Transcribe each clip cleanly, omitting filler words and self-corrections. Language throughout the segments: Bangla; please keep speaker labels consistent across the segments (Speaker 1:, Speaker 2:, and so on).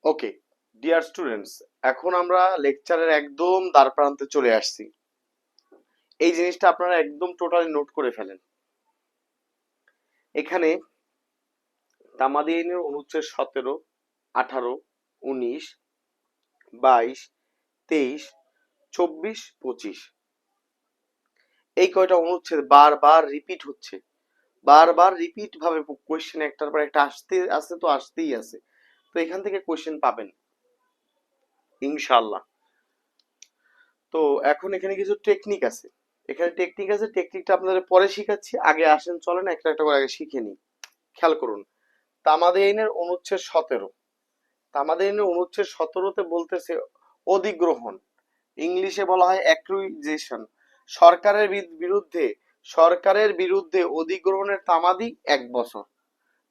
Speaker 1: ওকে ডিয়ার স্টুডেন্টস, এখন আমরা লেকচারের একদম দ্বার প্রান্তে চলে আসছি। এই জিনিসটা আপনারা একদম টোটালি নোট করে ফেলেন। এখানে তামাদি আইনের অনুচ্ছেদ 17, 18, 19, 22, 23, 24, 25 এই কয়টা অনুচ্ছেদ বারবার রিপিট হচ্ছে, বারবার রিপিট ভাবে কোয়েশ্চেন একটার পর একটা আসতেই আছে। তো এখান থেকে কোয়েশ্চেন পাবেন ইনশাআল্লাহ। তো এখন এখানে কিছু টেকনিক আছে, টেকনিকটা আপনাদের পরে শিখাচ্ছি। আগে আসেন চলেন একটা একটা করে আগে শিখে নিই। খেয়াল করুন, তামাদি আইনের অনুচ্ছেদ 17, তামাদি আইনের অনুচ্ছেদ 17তে বলতেছে অধিগ্রহণ, ইংলিশে বলা হয় অ্যাকুইজিশন। সরকারের বিরুদ্ধে সরকারের বিরুদ্ধে অধিগ্রহণের তামাদি 1 বছর।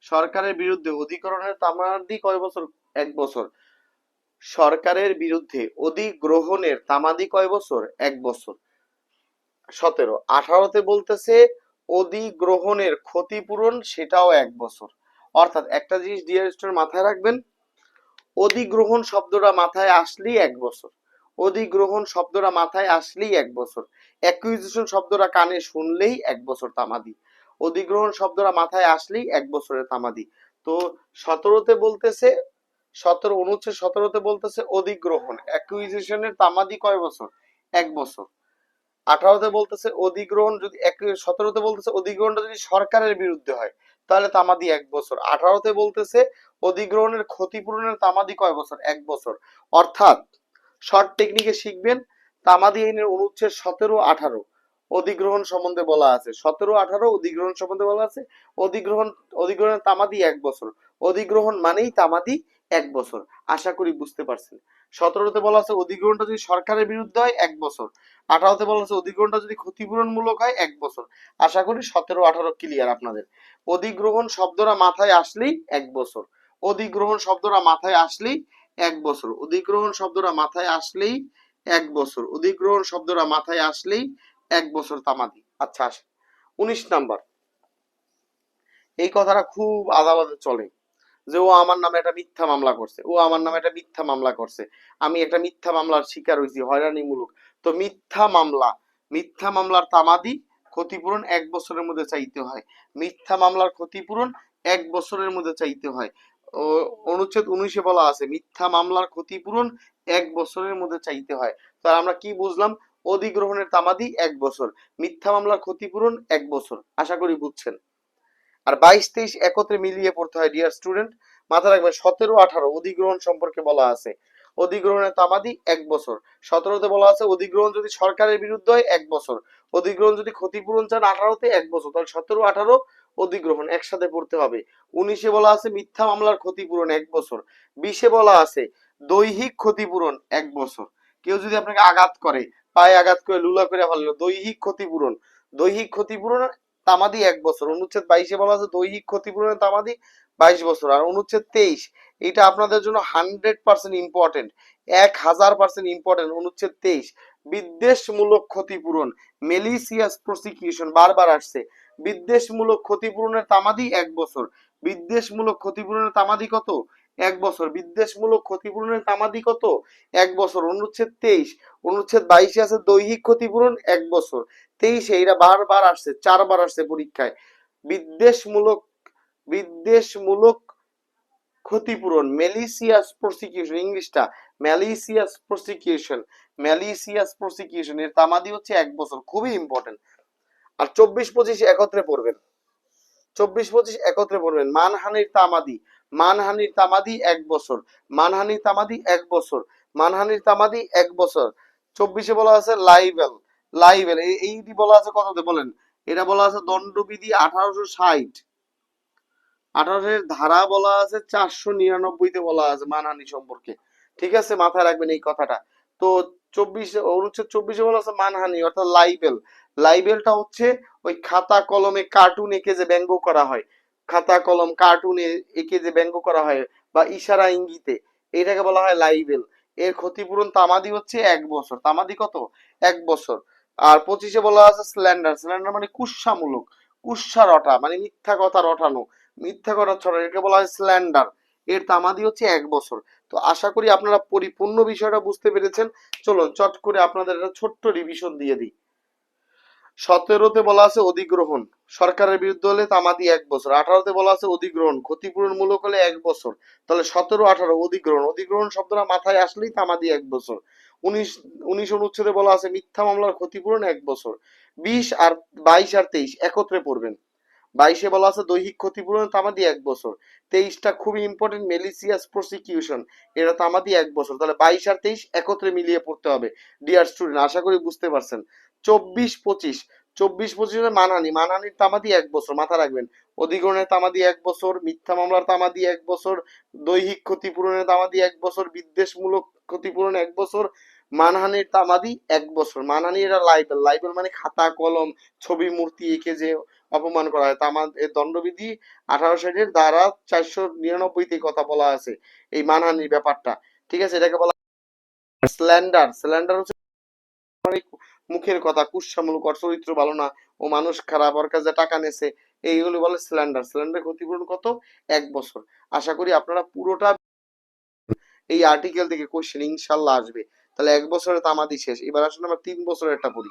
Speaker 1: সরকারের বিরুদ্ধে অধিগ্রহণের তামাদি কয় বছর? 1 বছর। সরকারের বিরুদ্ধে অধিগ্রহণের তামাদি কয় বছর? 1 বছর। 17, 18তে বলতেছে অধিগ্রহণের ক্ষতিপূরণ, সেটাও 1 বছর। অর্থাৎ একটা জিনিস ডিয়ার স্টুডেন্ট মাথায় রাখবেন, অধিগ্রহণ শব্দটা মাথায় আসলেই 1 বছর, অধিগ্রহণ শব্দটা মাথায় আসলেই 1 বছর, অ্যাকুইজিশন শব্দটা কানে শুনলেই 1 বছর তামাদি, অধিগ্রহণ শব্দটা মাথায় আসলেই 1 বছরের তামাদি। তো 17তে বলতেছে, অনুচ্ছেদ 17তে বলতেছে অধিগ্রহণ, অ্যাকুইজিশনের তামাদি কয় বছর? 1 বছর। 18তে বলতেছে অধিগ্রহণ যদি 17তে বলতেছে অধিগ্রহণটা যদি সরকারের বিরুদ্ধে হয় তাহলে তামাদি 1 বছর। 18তে বলতেছে অধিগ্রহণের ক্ষতিপূরণের তামাদি কয় বছর? 1 বছর। অর্থাৎ শর্ট টেকনিকে শিখবেন, তামাদি আইনের অনুচ্ছেদ 17, 18 অধিগ্রহণ সম্বন্ধে বলা আছে, 17, 18 অধিগ্রহণ সম্বন্ধে বলা আছে। অধিগ্রহণের তামাদি 1 বছর, অধিগ্রহণ মানেই তামাদি 1 বছর। আশা করি বুঝতে পারছেন। 17তে বলা আছে অধিগ্রহণটা যদি সরকারের বিরুদ্ধে হয় 1 বছর, 18তে বলা আছে অধিগ্রহণটা যদি ক্ষতিপূরণমূলক হয় 1 বছর। আশা করি 17, 18 ক্লিয়ার আপনাদের। অধিগ্রহণ শব্দটা মাথায় আসলেই 1 বছর, অধিগ্রহণ শব্দটা মাথায় আসলেই 1 বছর, অধিগ্রহণ শব্দটা মাথায় আসলেই 1 বছর, অধিগ্রহণ শব্দটা মাথায় আসলেই 1 বছর তামাদি। আচ্ছা আসেন 19 নাম্বার। এই কথাটা খুব আদালতে চলে যে ও আমার নামে একটা মিথ্যা মামলা করছে, ও আমার নামে একটা মিথ্যা মামলা করছে, আমি একটা মিথ্যা মামলার শিকার হয়েছি, হয়রানিমূলক। তো মিথ্যা মামলার তামাদি ক্ষতিপূরণ 1 বছরের মধ্যে চাইতে হয়, মিথ্যা মামলার ক্ষতিপূরণ 1 বছরের মধ্যে চাইতে হয়। অনুচ্ছেদ 19-এ বলা আছে মিথ্যা মামলার ক্ষতিপূরণ 1 বছরের মধ্যে চাইতে হয়। তাহলে আমরা কি বুঝলাম? অধিগ্রহণের তামাদি 1 বছর, মিথ্যা মামলার ক্ষতিপূরণ 1 বছর। আশা করি বুঝছেন। আর 22, 23 একত্রে মিলিয়ে পড়তে হয় ডিয়ার স্টুডেন্ট। মাথায় রাখবেন 17, 18 অধিগ্রহণ সম্পর্কে বলা আছে, অধিগ্রহণের তামাদি 1 বছর। 17তে বলা আছে অধিগ্রহণ যদি সরকারের বিরুদ্ধে হয় 1 বছর, অধিগ্রহণ যদি ক্ষতিপূরণ চান 18তে 1 বছর। তাহলে 17, 18 অধিগ্রহণ একসাথে পড়তে হবে। 19-এ বলা আছে মিথ্যা মামলার ক্ষতিপূরণ 1 বছর। 20-এ বলা আছে দৈহিক ক্ষতিপূরণ 1 বছর। কেউ যদি আপনাকে আঘাত করে, পায়ে আঘাত করে লুলা করে ফেললো, দৈহিক ক্ষতিপূরণ, দৈহিক ক্ষতিপূরণ তামাদি 1 বছর। অনুচ্ছেদ 22-এ বলা আছে দৈহিক ক্ষতিপূরণের তামাদি 22 বছর। আর অনুচ্ছেদ 23, এটা আপনাদের জন্য 100% ইম্পর্টেন্ট, 1000% ইম্পর্টেন্ট। অনুচ্ছেদ 23 বিদ্বেষমূলক ক্ষতিপূরণ, মেলিসিয়াস প্রসিকিউশন, বারবার আসছে। বিদ্বেষমূলক ক্ষতিপূরণের তামাদি 1 বছর, বিদ্বেষমূলক ক্ষতিপূরণের তামাদি কত? 1 বছর, বিদ্বেষমূলক ক্ষতিপূরণের তামাদি কত? 1 বছর। অনুচ্ছেদ 23, অনুচ্ছেদ 22-এ আছে দৈহিক ক্ষতিপূরণ 1 বছর, 23-এ এটা বারবার আসছে, 4বার আসছে পরীক্ষায়। বিদ্বেষমূলক ক্ষতিপূরণ, ম্যালিসিয়াস প্রসিকিউশন, ইংলিশটা ম্যালিসিয়াস প্রসিকিউশন এর তামাদি হচ্ছে 1 বছর, খুবই ইম্পর্টেন্ট। আর 24, 25 একত্রে পড়বেন, 24, 25 একত্রে পড়বেন। মানহানির তামাদি 1 বছর, মানহানির তামাদি 1 বছর, মানহানির তামাদি 1 বছর। 24-এ বলা আছে লাইবেল এইটি বলা আছে কততে বলেন? এটা বলা আছে দণ্ডবিধি 1860, 18-এর ধারা বলা আছে 499-তে বলা আছে মানহানি সম্পর্কে। ঠিক আছে, মাথায় রাখবেন এই কথাটা। তো 24 অনুচ্ছেদ 24-এ বলা আছে মানহানি অর্থাৎ লাইবেলটা হচ্ছে ওই খাতা কলমে কার্টুন এঁকে যে ব্যঙ্গ করা হয়, খাতা কলম কার্টুনে এঁকে যে ব্যঙ্গ করা হয় বা ইশারা ইঙ্গিতে, এটাকে বলা হয় লাইবেল। এর ক্ষতিপূরণ তামাদি হচ্ছে 1 বছর, তামাদি কত? 1 বছর। আর 25-এ বলা আছে স্ল্যান্ডার মানে কুৎসামূলক, কুৎসা রটা মানে মিথ্যা কথা রটানো, মিথ্যা কথা ছড়ানো, এটাকে বলা হয় স্ল্যান্ডার। এর তামাদি হচ্ছে 1 বছর। তো তো আশা করি আপনারা পরিপূর্ণ বিষয়টা বুঝতে পেরেছেন। চলুন চট করে আপনাদের একটা ছোট্ট রিভিশন দিয়ে দিই। 17তে বলা আছে অধিগ্রহণ, সরকারের বিরুদ্ধে হলে তামাদি 1 বছর। 18তে বলা আছে অধিগ্রহণ, ক্ষতিপূরণমূলক হলে 1 বছর। তাহলে 17, 18 অধিগ্রহণ, অধিগ্রহণ শব্দটা মাথায় আসলেই তামাদি 1 বছর। 19 অনুচ্ছেদে বলা আছে মিথ্যা মামলার ক্ষতিপূরণ 1 বছর। 20 আর 22 আর 23 একত্রে পড়বেন। 22-এ বলা আছে দৈহিক ক্ষতিপূরণ তামাদি 1 বছর। 23টা খুবই ইম্পর্টেন্ট, মেলিসিয়াস প্রসিকিউশন, এটা তামাদি 1 বছর। তাহলে 22 আর 23 একত্রে মিলিয়ে পড়তে হবে। ডিয়ার স্টুডেন্ট, আশা করি বুঝতে পারছেন। 24, 25 মানহানি, মানহানির তামাদি 1 বছর, মাথা রাখবেন। অধিগ্রহণের তামাদি 1 বছর, মিথ্যা মামলার তামাদি 1 বছর, দৈহিক ক্ষতিপূরণের তামাদি 1 বছর, বিদ্বেষমূলক ক্ষতিপূরণ 1 বছর, মানহানির তামাদি 1 বছর। মানহানি এটা লাইবেল, লাইবেল মানে খাতা কলম ছবি মূর্তি এঁকে যে অপমান করা হয়। তা আমাদের দণ্ডবিধি 1860-এর ধারা 499-তে কথা বলা আছে এই মানহানির ব্যাপারটা। ঠিক আছে, এটাকে বলা স্ল্যান্ডার। স্ল্যান্ডার হচ্ছে মুখের কথা, কুৎসামূলক, ওর চরিত্র ভালো না, ও মানুষ খারাপ, ওর কাছে টাকা নেছে, এইগুলো বলে স্ল্যান্ডার। স্ল্যান্ডার ক্ষতিপূরণ কত? 1 বছর। আশা করি আপনারা পুরোটা এই আর্টিকেল থেকে কোশ্চেন ইনশাল্লাহ আসবে। তাহলে 1 বছরের তামাদি শেষ। এবার আসলে আমরা 3 বছরের একটা পড়ি।